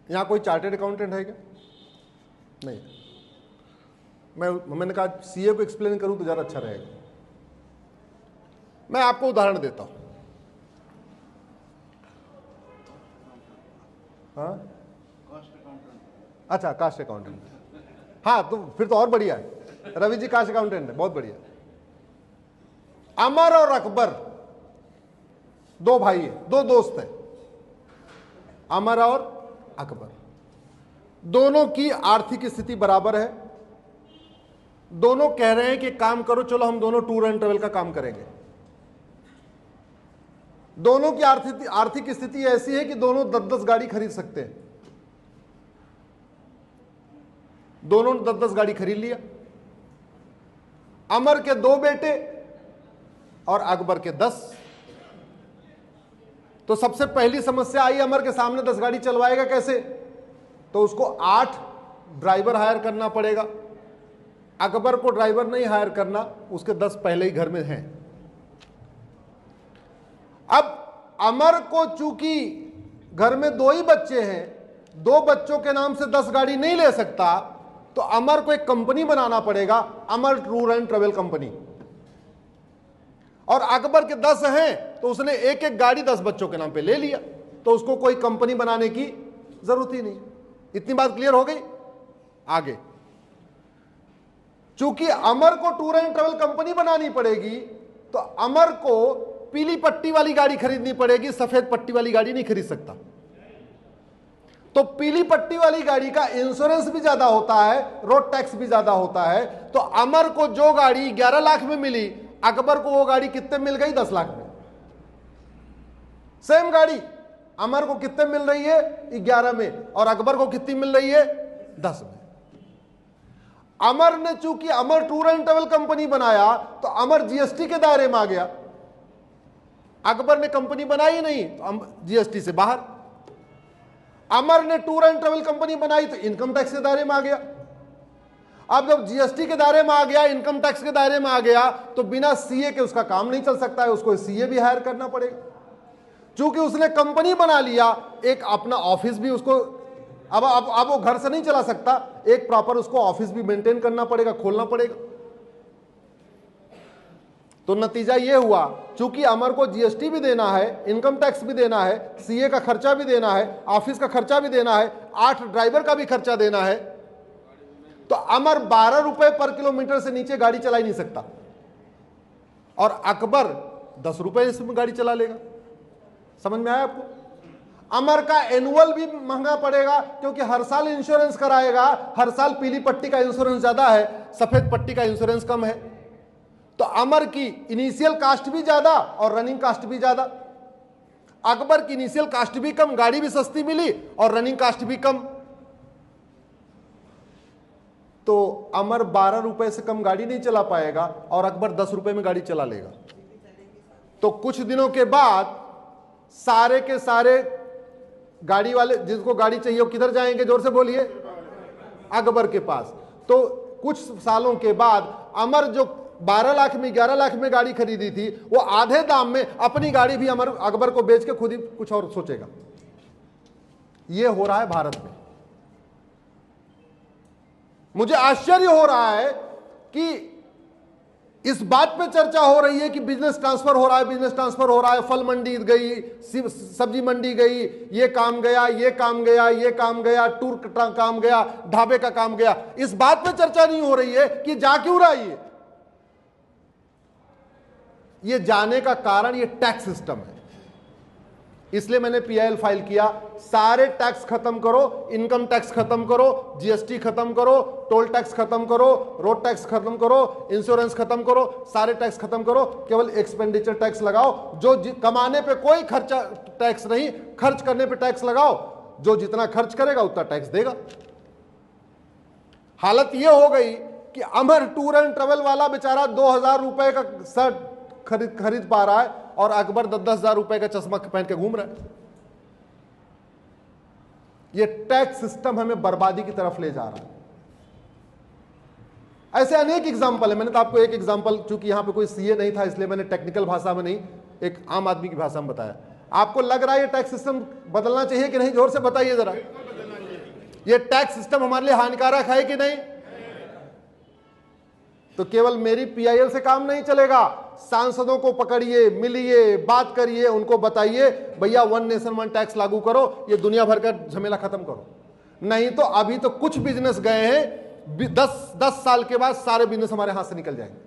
यहां कोई chartered accountant है क्या? नहीं। मैंने कहा सीए को एक्सप्लेन करूं तो ज़्यादा अच्छा रहेगा। मैं आपको उदाहरण देता हूं। हाँ, अच्छा, कास्ट अकाउंटेंट। हाँ, तो फिर तो और बढ़िया है। रवि जी कास्ट अकाउंटेंट है, बहुत बढ़िया। अमर और अकबर दो भाई हैं, दो दोस्त हैं, अमर और अकबर। दोनों की आर्थिक स्थिति बराबर है। दोनों कह रहे हैं कि काम करो, चलो हम दोनों टूर एंड ट्रेवल का काम करेंगे। दोनों की आर्थिक स्थिति ऐसी है कि दोनों 10-10 गाड़ी खरीद सकते हैं। दोनों 10-10 गाड़ी खरीद लिया। अमर के 2 बेटे और अकबर के 10। तो सबसे पहली समस्या आई अमर के सामने, 10 गाड़ी चलवाएगा कैसे? तो उसको 8 ड्राइवर हायर करना पड़ेगा। अकबर को ड्राइवर नहीं हायर करना, उसके 10 पहले ही घर में हैं। अब अमर को चूंकि घर में 2 ही बच्चे हैं, 2 बच्चों के नाम से 10 गाड़ी नहीं ले सकता, तो अमर को एक कंपनी बनाना पड़ेगा, अमर टूर एंड ट्रेवल कंपनी। और अकबर के 10 हैं तो उसने एक एक गाड़ी 10 बच्चों के नाम पे ले लिया, तो उसको कोई कंपनी बनाने की जरूरत ही नहीं। इतनी बात क्लियर हो गई? आगे, चूंकि अमर को टूर एंड ट्रेवल कंपनी बनानी पड़ेगी, तो अमर को पीली पट्टी वाली गाड़ी खरीदनी पड़ेगी, सफेद पट्टी वाली गाड़ी नहीं खरीद सकता। तो पीली पट्टी वाली गाड़ी का इंश्योरेंस भी ज्यादा होता है, रोड टैक्स भी ज्यादा होता है। तो अमर को जो गाड़ी 11 लाख में मिली, अकबर को वो गाड़ी कितने मिल गई? 10 लाख में। सेम गाड़ी अमर को कितने मिल रही है? 11 में, और अकबर को कितनी मिल रही है? 10 में। अमर ने चूंकि अमर टूर एंड ट्रेवल कंपनी बनाया, तो अमर जीएसटी के दायरे में आ गया। अकबर ने कंपनी बनाई नहीं, तो जीएसटी से बाहर। अमर ने टूर एंड ट्रेवल कंपनी बनाई तो इनकम टैक्स के दायरे में आ गया। अब जब जीएसटी के दायरे में आ गया, इनकम टैक्स के दायरे में आ गया, तो बिना सीए के उसका काम नहीं चल सकता है, उसको सीए भी हायर करना पड़ेगा। चूंकि उसने कंपनी बना लिया, एक अपना ऑफिस भी उसको, अब वो घर से नहीं चला सकता, एक प्रॉपर उसको ऑफिस भी मेंटेन करना पड़ेगा, खोलना पड़ेगा। तो नतीजा ये हुआ, चूंकि अमर को जीएसटी भी देना है, इनकम टैक्स भी देना है, सीए का खर्चा भी देना है, ऑफिस का खर्चा भी देना है, 8 ड्राइवर का भी खर्चा देना है, तो अमर 12 रुपए पर किलोमीटर से नीचे गाड़ी चला ही नहीं सकता, और अकबर 10 रुपए इसमें गाड़ी चला लेगा। समझ में आया आपको? अमर का एनुअल भी महंगा पड़ेगा, क्योंकि हर साल इंश्योरेंस कराएगा। हर साल पीली पट्टी का इंश्योरेंस ज्यादा है, सफेद पट्टी का इंश्योरेंस कम है। तो अमर की इनिशियल कास्ट भी ज्यादा और रनिंग कास्ट भी ज्यादा। अकबर की इनिशियल कास्ट भी कम, गाड़ी भी सस्ती मिली, और रनिंग कास्ट भी कम। तो अमर 12 रुपए से कम गाड़ी नहीं चला पाएगा, और अकबर 10 रुपए में गाड़ी चला लेगा। तो कुछ दिनों के बाद सारे के सारे गाड़ी वाले, जिसको गाड़ी चाहिए वो किधर जाएंगे? जोर से बोलिए, अकबर के पास। तो कुछ सालों के बाद अमर जो 12 लाख में 11 लाख में गाड़ी खरीदी थी, वो आधे दाम में अपनी गाड़ी भी अकबर को बेच के खुद ही कुछ और सोचेगा। ये हो रहा है भारत में। मुझे आश्चर्य हो रहा है कि इस बात पे चर्चा हो रही है कि बिजनेस ट्रांसफर हो रहा है, बिजनेस ट्रांसफर हो रहा है, फल मंडी गई, सब्जी मंडी गई, ये काम गया, ये काम गया, ये काम गया, टूर का काम गया, ढाबे का काम गया। इस बात पे चर्चा नहीं हो रही है कि जा क्यों रहा है ये जाने का कारण ये टैक्स सिस्टम है। इसलिए मैंने पीआईएल फाइल किया। सारे टैक्स खत्म करो, इनकम टैक्स खत्म करो, जीएसटी खत्म करो, टोल टैक्स खत्म करो, रोड टैक्स खत्म करो, इंश्योरेंस खत्म करो, सारे टैक्स खत्म करो, केवल एक्सपेंडिचर टैक्स लगाओ। जो कमाने पे कोई खर्चा टैक्स नहीं, खर्च करने पे टैक्स लगाओ। जो जितना खर्च करेगा उतना टैक्स देगा। हालत यह हो गई कि अमर टूर एंड ट्रेवल वाला बेचारा 2000 रुपए का शर्ट खरीद पा रहा है, और अकबर 10-10 हजार रुपए का चश्मा पहन के घूम रहा है। ये टैक्स सिस्टम हमें बर्बादी की तरफ ले जा रहा है। ऐसे अनेक एग्जाम्पल है। मैंने तो आपको एक एग्जाम्पल, चूंकि यहां पे कोई सीए नहीं था इसलिए मैंने टेक्निकल भाषा में नहीं, एक आम आदमी की भाषा में बताया। आपको लग रहा है ये टैक्स सिस्टम बदलना चाहिए कि नहीं? जोर से बताइए जरा। ये टैक्स सिस्टम हमारे लिए हानिकारक है कि नहीं? तो केवल मेरी पीआईएल से काम नहीं चलेगा, सांसदों को पकड़िए, मिलिए, बात करिए, उनको बताइए भैया 1 नेशन 1 टैक्स लागू करो, ये दुनिया भर का झमेला खत्म करो। नहीं तो अभी तो कुछ बिजनेस गए हैं, 10 साल के बाद सारे बिजनेस हमारे हाथ से निकल जाएंगे।